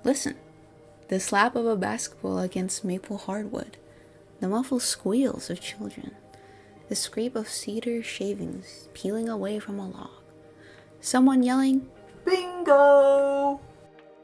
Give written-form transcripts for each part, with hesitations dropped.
Listen, the slap of a basketball against maple hardwood, the muffled squeals of children, the scrape of cedar shavings peeling away from a log, someone yelling, "Bingo!"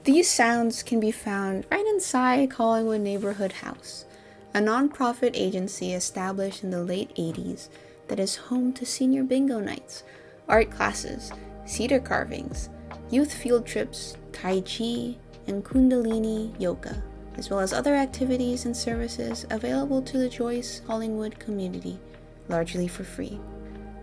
These sounds can be found right inside Collingwood Neighbourhood House, a non-profit agency established in the late 80s that is home to senior bingo nights, art classes, cedar carvings, youth field trips, tai chi, and kundalini yoga, as well as other activities and services available to the Joyce Collingwood community, largely for free.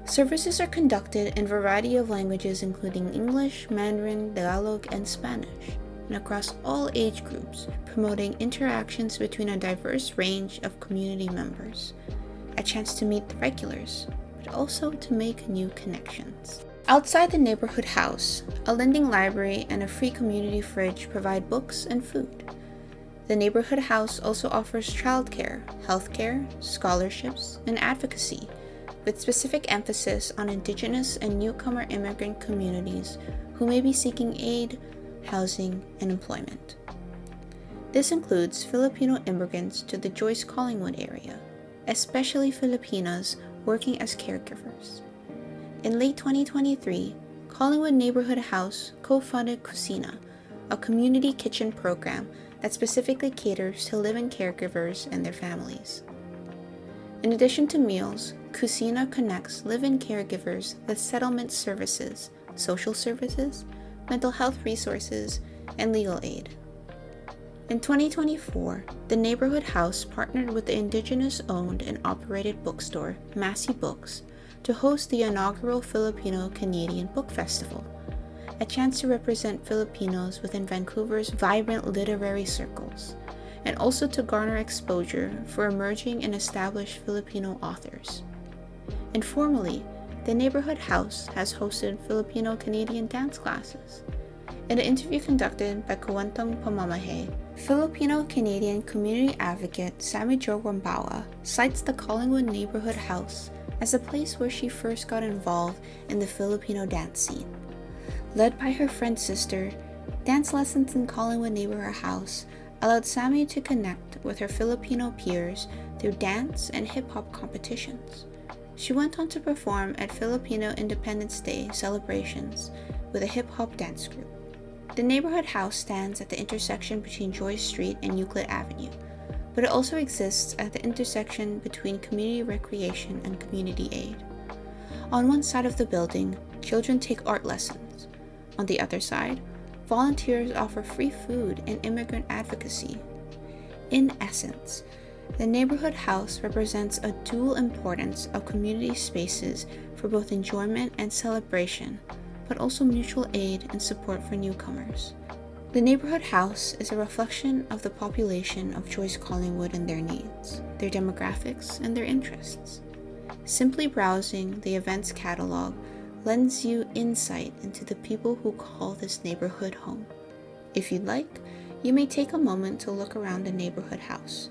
Services are conducted in a variety of languages including English, Mandarin, Tagalog, and Spanish, and across all age groups, promoting interactions between a diverse range of community members, a chance to meet the regulars, but also to make new connections. Outside the neighborhood house, a lending library and a free community fridge provide books and food. The neighborhood house also offers childcare, healthcare, scholarships, and advocacy, with specific emphasis on Indigenous and newcomer immigrant communities who may be seeking aid, housing, and employment. This includes Filipino immigrants to the Joyce Collingwood area, especially Filipinas working as caregivers. In late 2023, Collingwood Neighbourhood House co-funded Kusina, a community kitchen program that specifically caters to live-in caregivers and their families. In addition to meals, Kusina connects live-in caregivers with settlement services, social services, mental health resources, and legal aid. In 2024, the Neighbourhood House partnered with the Indigenous-owned and operated bookstore, Massey Books, to host the inaugural Filipino-Canadian Book Festival, a chance to represent Filipinos within Vancouver's vibrant literary circles, and also to garner exposure for emerging and established Filipino authors. Informally, the Neighbourhood House has hosted Filipino-Canadian dance classes. In an interview conducted by Kwentong Pamamahay, Filipino-Canadian community advocate Sammy Jo Rambawa cites the Collingwood Neighbourhood House as a place where she first got involved in the Filipino dance scene. Led by her friend's sister, dance lessons in Collingwood Neighbourhood House allowed Sammy to connect with her Filipino peers through dance and hip-hop competitions. She went on to perform at Filipino Independence Day celebrations with a hip-hop dance group. The Neighbourhood House stands at the intersection between Joyce Street and Euclid Avenue, but it also exists at the intersection between community recreation and community aid. On one side of the building, children take art lessons. On the other side, volunteers offer free food and immigrant advocacy. In essence, the Neighbourhood House represents a dual importance of community spaces for both enjoyment and celebration, but also mutual aid and support for newcomers. The Neighbourhood House is a reflection of the population of Joyce Collingwood and their needs, their demographics, and their interests. Simply browsing the events catalog lends you insight into the people who call this neighborhood home. If you'd like, you may take a moment to look around the Neighbourhood House.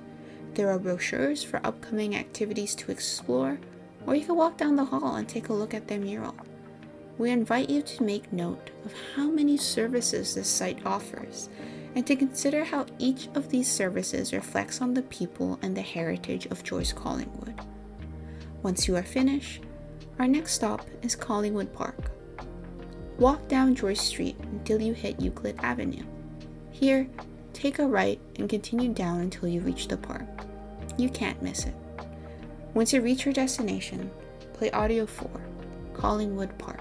There are brochures for upcoming activities to explore, or you can walk down the hall and take a look at their mural. We invite you to make note of how many services this site offers, and to consider how each of these services reflects on the people and the heritage of Joyce Collingwood. Once you are finished, our next stop is Collingwood Park. Walk down Joyce Street until you hit Euclid Avenue. Here, take a right and continue down until you reach the park. You can't miss it. Once you reach your destination, play Audio 4, Collingwood Park.